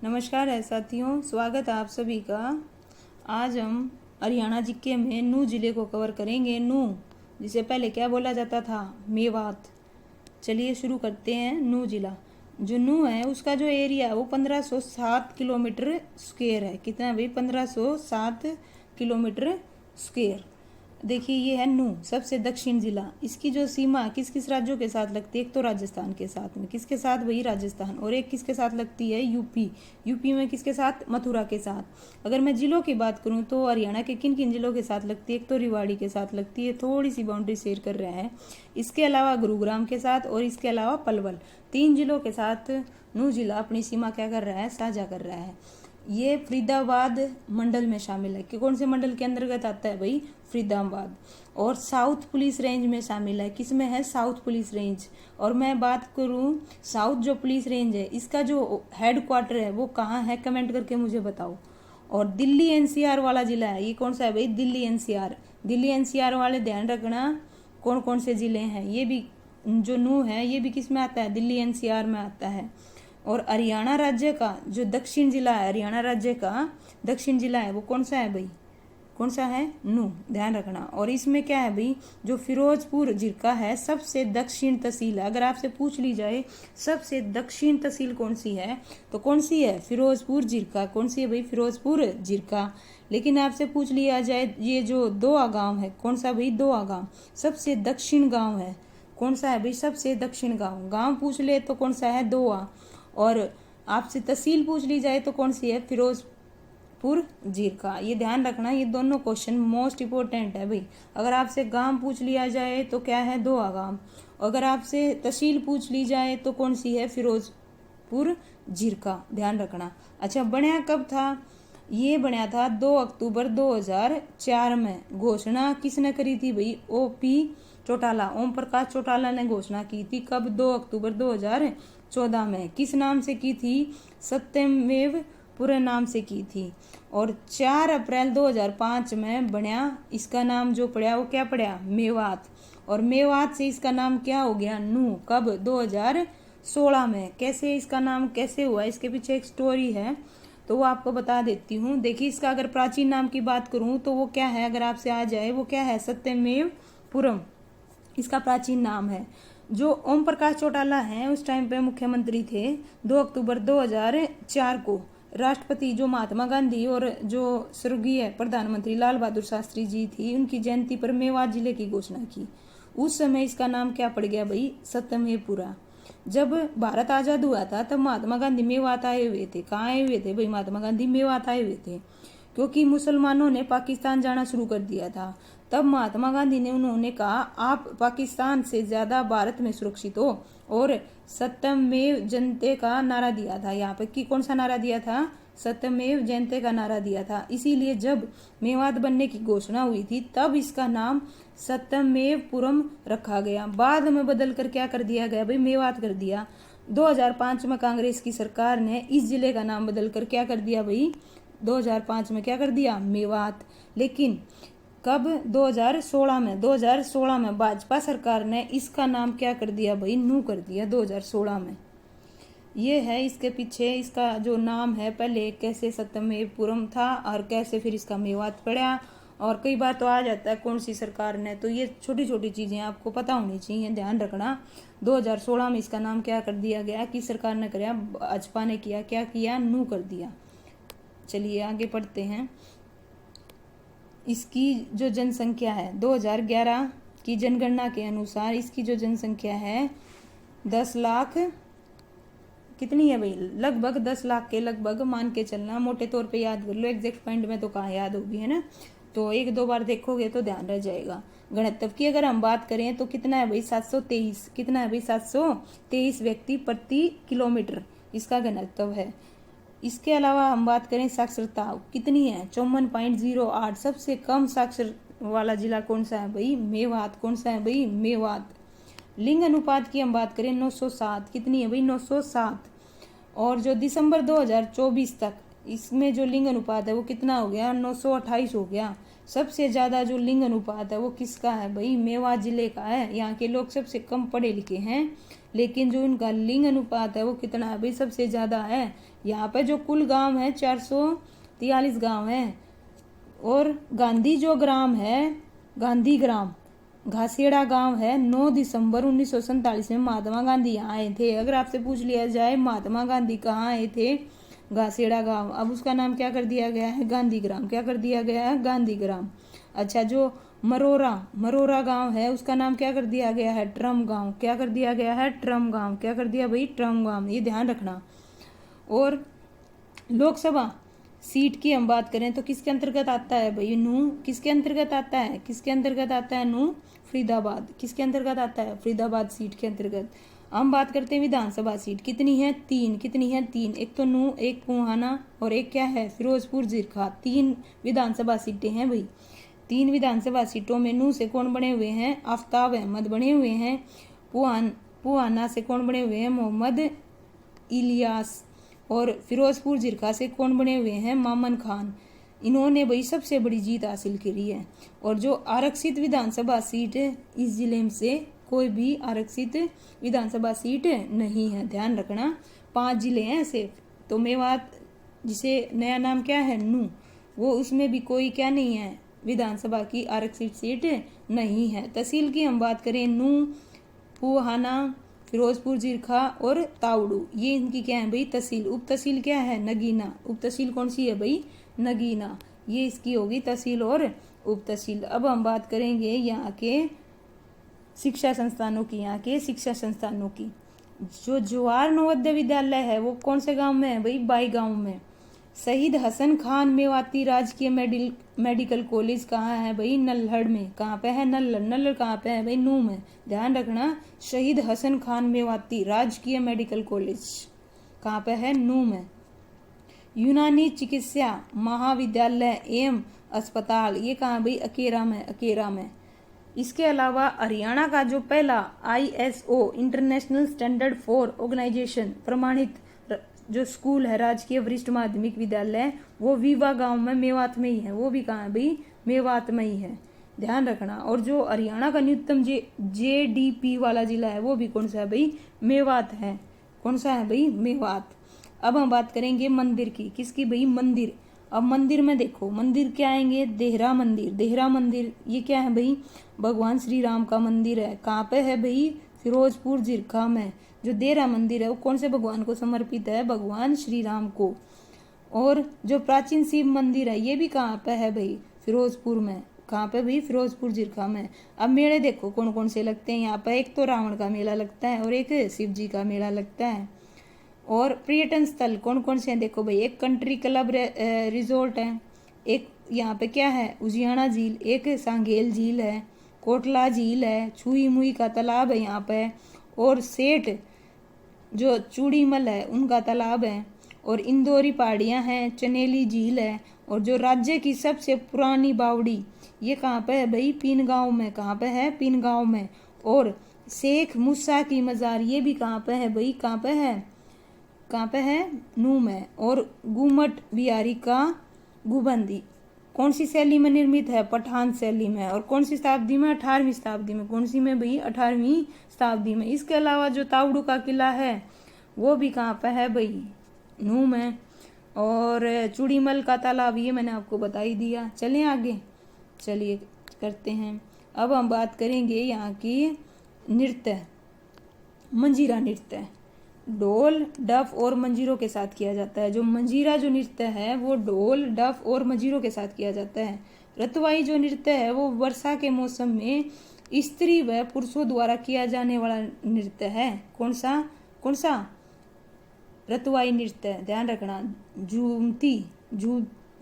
नमस्कार है साथियों, स्वागत है आप सभी का। आज हम हरियाणा जीके में नूह जिले को कवर करेंगे। नूह जिसे पहले क्या बोला जाता था? मेवात। चलिए शुरू करते हैं। नूह जिला जो नूह है उसका जो एरिया है वो 1507 किलोमीटर स्क्वायर है। कितना भाई? 1507 किलोमीटर स्क्वायर। देखिए ये है नूह, सबसे दक्षिण जिला। इसकी जो सीमा किस किस राज्यों के साथ लगती है? एक तो राजस्थान के साथ में, किसके साथ भाई? राजस्थान। और एक किसके साथ लगती है? यूपी। यूपी में किसके साथ? मथुरा के साथ। अगर मैं जिलों की बात करूं तो हरियाणा के किन किन जिलों के साथ लगती है? एक तो रेवाड़ी के साथ लगती है, थोड़ी सी बाउंड्री शेयर कर रहे हैं। इसके अलावा गुरुग्राम के साथ और इसके अलावा पलवल। 3 जिलों के साथ नूह जिला अपनी सीमा क्या कर रहा है? साझा कर रहा है। ये फरीदाबाद मंडल में शामिल है। कि कौन से मंडल के अंतर्गत आता है भाई? फरीदाबाद। और साउथ पुलिस रेंज में शामिल है। किस में है? South police range. और मैं बात करूं साउथ जो पुलिस रेंज है इसका जो हेड क्वार्टर है वो कहाँ है? कमेंट करके मुझे बताओ। और दिल्ली एनसीआर वाला जिला है, ये कौन सा है भाई? दिल्ली एनसीआर। दिल्ली एनसीआर वाले ध्यान रखना कौन कौन से जिले हैं। ये भी जो नूह है ये भी किस में आता है? दिल्ली एनसीआर में आता है। और हरियाणा राज्य का जो दक्षिण जिला है, हरियाणा राज्य का दक्षिण जिला है वो कौन सा है भाई? कौन सा है? नूह। ध्यान रखना। और इसमें क्या है भाई? जो फिरोजपुर जिला है सबसे दक्षिण तहसील है। अगर आपसे पूछ ली जाए सबसे दक्षिण तहसील कौन सी है तो कौन सी है? फिरोजपुर जिला। कौन सी है भाई? फिरोजपुर जिला। लेकिन आपसे पूछ लिया जाए ये जो दोआ गांव है, कौन सा भाई? दोआ गांव सबसे दक्षिण गांव है। कौन सा है भाई? सबसे दक्षिण गांव। गांव पूछ ले तो कौन सा है? दोआ। और आपसे तहसील पूछ ली जाए तो कौन सी है? फिरोजपुर जिला। ये ध्यान रखना, ये दोनों क्वेश्चन मोस्ट इंपोर्टेंट है भाई। अगर आपसे गांव पूछ लिया जाए तो क्या है? दोआ गांव। अगर आपसे तहसील पूछ ली जाए तो कौन सी है? फिरोजपुर जिला। ध्यान रखना। अच्छा, बनया कब था? ये बनया था 2 अक्टूबर 2004 में। घोषणा किसने करी थी भाई? ओपी चौटाला, ओम प्रकाश चौटाला ने घोषणा की थी। कब? 2 अक्टूबर 2014 में। किस नाम से की थी? सत्यमेव पूरे नाम से की थी। और 4 अप्रैल 2005 में बनया। इसका नाम जो पड़ा वो क्या पड़ा? मेवात। और मेवात से इसका नाम क्या हो गया? नूह। कब? 2016 में। कैसे इसका नाम कैसे हुआ? इसके पीछे एक स्टोरी है तो वो आपको बता देती हूँ। देखिए इसका अगर प्राचीन नाम की बात करूँ तो वो क्या है? अगर आपसे आ जाए वो क्या है? सत्यमेव पुरम इसका प्राचीन नाम है। जो ओम प्रकाश चौटाला हैं उस टाइम पे मुख्यमंत्री थे। 2 अक्टूबर 2004 को राष्ट्रपति जो महात्मा गांधी और जो स्वर्गीय प्रधानमंत्री लाल बहादुर शास्त्री जी थी उनकी जयंती पर मेवात जिले की घोषणा की। उस समय इसका नाम क्या पड़ गया भाई? सत्यमेवपुरा। जब भारत आजाद हुआ था तब महात्मा गांधी मेवात आए हुए थे। कहाँ आए हुए थे भाई? महात्मा गांधी मेवात आए हुए थे क्योंकि मुसलमानों ने पाकिस्तान जाना शुरू कर दिया था। तब महात्मा गांधी ने उन्होंने कहा आप पाकिस्तान से ज्यादा भारत में सुरक्षित हो और सत्यमेव जयते का नारा दिया था। यहाँ पे कि कौन सा नारा दिया था? सत्यमेव जयते का नारा दिया था। इसीलिए जब मेवात बनने की घोषणा हुई थी तब इसका नाम सत्यमेवपुरम रखा गया। बाद में बदल कर क्या कर दिया गया भाई? मेवात कर दिया। 2005 में कांग्रेस की सरकार ने इस जिले का नाम बदल कर क्या कर दिया भाई? 2005 में क्या कर दिया? मेवात। लेकिन कब? 2016 में भाजपा सरकार ने इसका नाम क्या कर दिया भाई? नूह कर दिया 2016 में। ये है इसके पीछे इसका जो नाम है, पहले कैसे सत्यमेवपुरम था और कैसे फिर इसका मेवात पड़ा। और कई बार तो आ जाता है कौन सी सरकार ने, तो ये छोटी छोटी चीजें आपको पता होनी चाहिए, ध्यान रखना। 2016 में इसका नाम क्या कर दिया गया? किस सरकार ने कराया? भाजपा ने किया। क्या किया? नूह कर दिया। चलिए आगे पढ़ते हैं। इसकी जो जनसंख्या है 2011 की जनगणना के अनुसार इसकी जो जनसंख्या है 10 लाख कितनी है भाई? लगभग 10 लाख के लगभग मान के चलना, मोटे तौर पे याद कर लो, एग्जैक्ट पॉइंट में तो कहाँ याद होगी, है ना। तो 1-2 बार देखोगे तो ध्यान रह जाएगा। घनत्व की अगर हम बात करें तो कितना है भाई? 723। कितना है भाई? 723 व्यक्ति प्रति किलोमीटर इसका घनत्व है। इसके अलावा हम बात करें साक्षरता कितनी है? 54.08। सबसे कम साक्षर वाला जिला कौन सा है भाई? मेवात। कौन सा है भाई? मेवात। लिंग अनुपात की हम बात करें 907। कितनी है भाई? 907। और जो दिसंबर 2024 तक इसमें जो लिंग अनुपात है वो कितना हो गया? 928 हो गया। सबसे ज्यादा जो लिंग अनुपात है वो किसका है भाई? मेवात जिले का है। यहाँ के लोग सबसे कम पढ़े लिखे हैं लेकिन जो इनका लिंग अनुपात है वो कितना है भाई, सबसे ज्यादा है। यहाँ पे जो कुल गांव है 443 गांव है। और गांधी जो ग्राम है, गांधी ग्राम घासेड़ा गांव है, 9 दिसंबर 1947 में महात्मा गांधी यहाँ आए थे। अगर आपसे पूछ लिया जाए महात्मा गांधी कहाँ आए थे, घासेड़ा गांव, अब उसका नाम क्या कर दिया गया है, गांधी ग्राम। क्या कर दिया गया है, गांधी ग्राम। अच्छा, जो मरोरा गांव है उसका नाम क्या कर दिया गया है, ट्रम गांव। क्या कर दिया गया है, ट्रम गांव। क्या कर दिया भाई, ट्रम गांव, ये ध्यान रखना। और लोकसभा सीट की हम बात करें तो किसके अंतर्गत आता है भाई, नू किसके अंतर्गत आता है, किसके अंतर्गत आता है, नू फरीदाबाद। किसके अंतर्गत आता है, फरीदाबाद सीट के अंतर्गत। हम बात करते हैं विधानसभा सीट, कितनी है, 3। कितनी है, 3। एक तो नू, एक पुहाना और एक क्या है, फिरोजपुर जीरखा। 3 विधानसभा सीटें हैं भाई। 3 विधानसभा सीटों में नू से कौन बने हुए हैं, आफ्ताब अहमद बने हुए हैं। पुहाना से कौन बने हुए हैं, मोहम्मद इलियास। और फिरोजपुर जीरखा से कौन बने हुए हैं, मामन खान। इन्होंने भाई सबसे बड़ी जीत हासिल करी है। और जो आरक्षित विधानसभा सीट है, इस जिले में से कोई भी आरक्षित विधानसभा सीट नहीं है, ध्यान रखना। 5 जिले हैं सिर्फ। तो मेवात, जिसे नया नाम क्या है, नू, वो उसमें भी कोई क्या नहीं है, विधानसभा की आरक्षित सीट नहीं है। तहसील की हम बात करें, नू, पुहाना, फिरोजपुर जीरखा और तावड़ू, ये इनकी क्या है भाई, तहसील। उप तहसील क्या है, नगीना। उप तहसील कौन सी है भाई, नगीना। ये इसकी होगी तहसील और उप तहसील। अब हम बात करेंगे यहाँ के शिक्षा संस्थानों की। यहाँ के शिक्षा संस्थानों की, जो जवाहर नवोदय विद्यालय है वो कौन से गांव में है भाई, बाई गांव में। शहीद हसन खान मेवाती राजकीय मेडिकल कॉलेज कहाँ है भाई, नल्हड़ में। कहाँ पे है, नल्हड़। नल्हड़ कहाँ पे है भाई, नू में, ध्यान रखना। शहीद हसन खान मेवाती राजकीय मेडिकल कॉलेज कहाँ पे है, नू में। यूनानी चिकित्सा महाविद्यालय एवं अस्पताल, ये कहाँ भाई, अकेरा में, अकेरा में। इसके अलावा हरियाणा का जो पहला ISO international standard for organization प्रमाणित जो स्कूल है, राजकीय वरिष्ठ माध्यमिक विद्यालय, वो वीवा गांव में, मेवात में ही है। वो भी कहाँ है भाई, मेवात में ही है, ध्यान रखना। और जो हरियाणा का न्यूनतम JDP वाला जिला है वो भी कौन सा है भाई, मेवात है। कौन सा है भाई, मेवात। अब हम बात करेंगे मंदिर की, किसकी भाई, मंदिर। अब मंदिर में देखो, मंदिर क्या आएंगे, देहरा मंदिर। देहरा मंदिर ये क्या है भाई, भगवान श्री राम का मंदिर है। कहाँ पे है भाई, फिरोजपुर जीरखा में। जो देहरा मंदिर है वो कौन से भगवान को समर्पित है, भगवान श्री राम को। और जो प्राचीन शिव मंदिर है ये भी कहाँ पे है भाई, फिरोजपुर में। कहाँ पे भाई, फिरोजपुर जीरखा में। अब मेले देखो कौन कौन से लगते हैं यहाँ पे, एक तो रावण का मेला लगता है और एक शिव जी का मेला लगता है। और पर्यटन स्थल कौन कौन से हैं, देखो भाई, एक कंट्री क्लब रिजोर्ट है, एक यहाँ पे क्या है, उजियाना झील, एक सांगेल झील है, कोटला झील है, छुई मुई का तालाब है यहाँ पे, और सेठ जो चूड़ीमल है उनका तालाब है, और इंदौरी पहाड़ियाँ हैं, चनेली झील है। और जो राज्य की सबसे पुरानी बावड़ी ये कहाँ पे है भाई, पीन गांव में। कहाँ पे है, पीन गांव में। और शेख मूसा की मजार ये भी कहाँ पे है भाई, कहाँ पे है, कहाँ पे है, नू में। और गुमट बिहारी का गुबंदी कौन सी शैली में निर्मित है, पठान शैली में। और कौन सी शताब्दी में, 18वीं शताब्दी में। कौन सी में भाई, 18वीं शताब्दी में। इसके अलावा जो तावड़ू का किला है वो भी कहाँ पे है भाई, नू में। और चूड़ीमल का तालाब ये मैंने आपको बता ही दिया। चलें आगे, चलिए करते हैं। अब हम बात करेंगे यहाँ की नृत्य, मंजीरा नृत्य। ढोल, डफ और मंजीरों के साथ किया जाता है। जो मंजीरा जो नृत्य है वो ढोल, डफ और मंजीरों के साथ किया जाता है। रतवाई जो नृत्य है वो वर्षा के मौसम में स्त्री व पुरुषों द्वारा किया जाने वाला नृत्य है। कौन सा, कौन सा, रतवाई नृत्य, ध्यान रखना।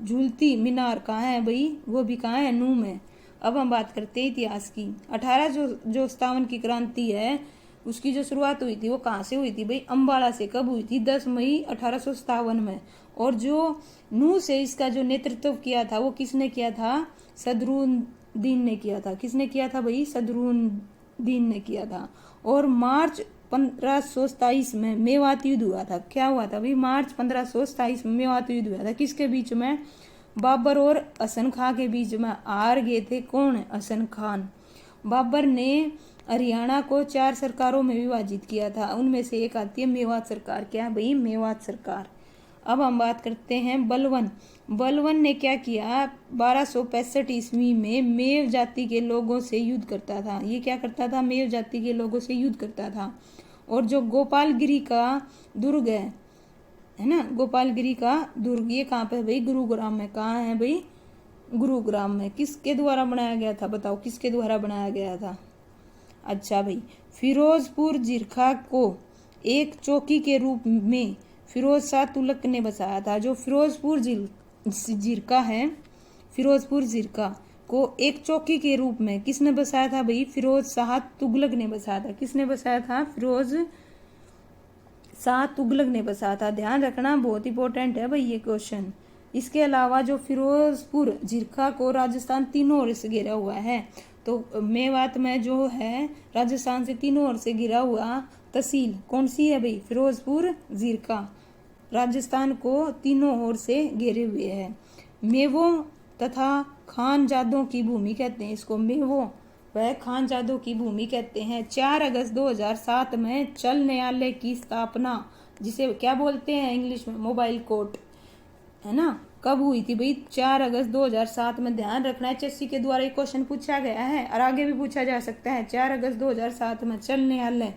झूलती मीनार कहाँ है भाई, वो भी कहाँ है, नू में। अब हम बात करते हैं इतिहास की। 1857 की क्रांति है उसकी जो शुरुआत हुई थी वो कहाँ से हुई थी भाई, अम्बाला से। कब हुई थी, 10 मई 1857 में। और जो नू से इसका जो नेतृत्व किया था वो किसने किया था, सदरुद्दीन ने किया था। किसने किया था भाई, सदरुद्दीन ने किया था। और मार्च 1527 में मेवात युद्ध हुआ था। क्या हुआ था भाई, मार्च 1527 में मेवात युद्ध हुआ था। किसके बीच में, बाबर और हसन खां के बीच में। हार गए थे कौन, हसन खान। बाबर ने हरियाणा को 4 सरकारों में विभाजित किया था, उनमें से एक आती है मेवात सरकार। क्या भाई? मेवात सरकार। अब हम बात करते हैं बलवन। बलवन ने क्या किया? 1265 ईस्वी में मेव जाति के लोगों से युद्ध करता था। ये क्या करता था? मेव जाति के लोगों से युद्ध करता था। और जो गोपालगिरी का दुर्ग है ना, गोपालगिरी का दुर्ग, ये कहाँ पे भाई? गुरुग्राम में। कहाँ है भाई? गुरुग्राम में। किसके द्वारा बनाया गया था? बताओ किसके द्वारा बनाया गया था? अच्छा भाई, फिरोजपुर जिरखा को एक चौकी के रूप में फिरोज शाह तुगलक ने बसाया था। जो फिरोजपुर जिरका है, फिरोजपुर जिरका को एक चौकी के रूप में किसने बसाया था भाई? फिरोज शाह तुगलक ने बसाया था। किसने बसाया था? फिरोज शाह तुगलक ने बसाया था। ध्यान रखना, बहुत इंपॉर्टेंट है भाई ये क्वेश्चन। इसके अलावा जो फिरोजपुर जिरका को राजस्थान तीनों ओर से घिरा हुआ है, तो मेवात में जो है राजस्थान से तीनों ओर से घिरा हुआ तहसील कौन सी है भाई? फिरोजपुर जिरका राजस्थान को तीनों ओर से घेरे हुए है। मेवों तथा खानजादों की भूमि कहते हैं इसको। मेवों वह खानजादों की भूमि कहते हैं। 4 अगस्त 2007 में चल न्यायालय की स्थापना, जिसे क्या बोलते हैं इंग्लिश में? मोबाइल कोर्ट, है ना, कब हुई थी भाई? 4 अगस्त 2007 में। ध्यान रखना, HSC के द्वारा एक क्वेश्चन पूछा गया है और आगे भी पूछा जा सकता है। 4 अगस्त 2007 में चल न्यायालय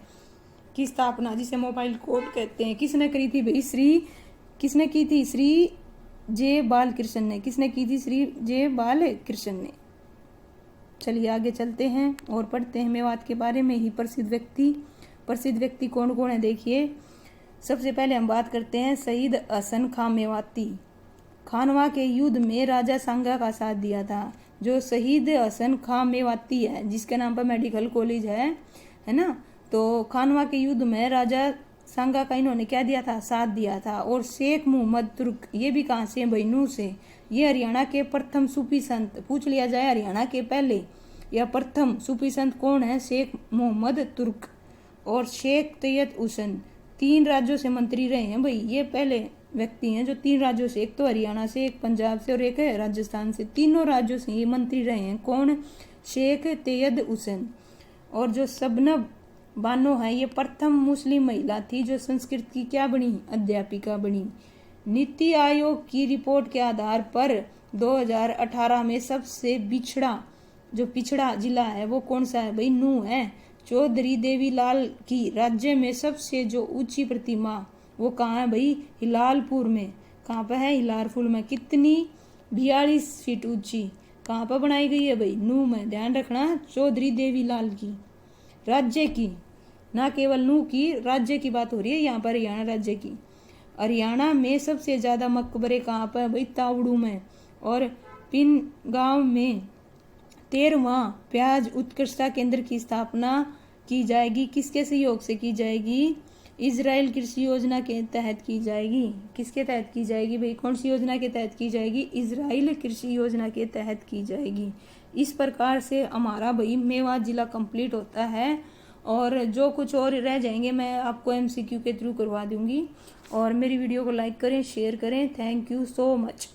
की स्थापना, जिसे मोबाइल कोर्ट कहते हैं, किसने करी थी भाई? किसने की थी? श्री जे बालकृष्ण ने। किसने की थी? श्री जे बालकृष्ण ने। चलिए आगे चलते हैं और पढ़ते हैं मेवात के बारे में ही। प्रसिद्ध व्यक्ति कौन कौन है देखिए। सबसे पहले हम बात करते हैं शहीद हसन खां मेवाती। खानवा के युद्ध में राजा सांगा का साथ दिया था। जो शहीद हसन खां मेवाती है, जिसके नाम पर मेडिकल कॉलेज है ना, तो खानवा के युद्ध में राजा सांगा का इन्होंने क्या दिया था? साथ दिया था। और शेख मोहम्मद तुर्क, ये भी कहाँ से? बहनू से। ये हरियाणा के प्रथम सूफी संत। पूछ लिया जाए हरियाणा के पहले या प्रथम सूफी संत कौन है? शेख मोहम्मद तुर्क और शेख तैयद हुसैन। 3 राज्यों से मंत्री रहे हैं भाई। ये पहले व्यक्ति हैं जो 3 राज्यों से, एक तो हरियाणा से, एक पंजाब से और एक राजस्थान से, तीनों राज्यों से ये मंत्री रहे हैं। कौन? शेख तैयद हुसैन। और जो शबनम बानो है, ये प्रथम मुस्लिम महिला थी जो संस्कृत की क्या बनी? अध्यापिका बनी। नीति आयोग की रिपोर्ट के आधार पर 2018 में सबसे पिछड़ा जिला है वो कौन सा है भाई? नूंह है। चौधरी देवीलाल की राज्य में सबसे जो ऊंची प्रतिमा वो कहाँ है भाई? हिलालपुर में। कहाँ पे है? हिलालपुर में। कितनी? 42 फीट ऊंची। कहाँ पर बनाई गई है भाई? नूंह में। ध्यान रखना, चौधरी देवीलाल की। राज्य की, ना केवल नूंह की, राज्य की बात हो रही है यहाँ पर, हरियाणा राज्य की। हरियाणा में सबसे ज्यादा मकबरे कहाँ पर भाई? तावड़ू में। और पिन गांव में 13वां प्याज उत्कृष्टता केंद्र की स्थापना की जाएगी। किसके सहयोग से की जाएगी? इजराइल कृषि योजना के तहत की जाएगी। किसके तहत की जाएगी भाई? कौन सी योजना के तहत की जाएगी? इजराइल कृषि योजना के तहत की जाएगी। इस प्रकार से हमारा भाई मेवात जिला कंप्लीट होता है। और जो कुछ और रह जाएंगे मैं आपको MCQ के थ्रू करवा दूंगी। और मेरी वीडियो को लाइक करें, शेयर करें। Thank you so much.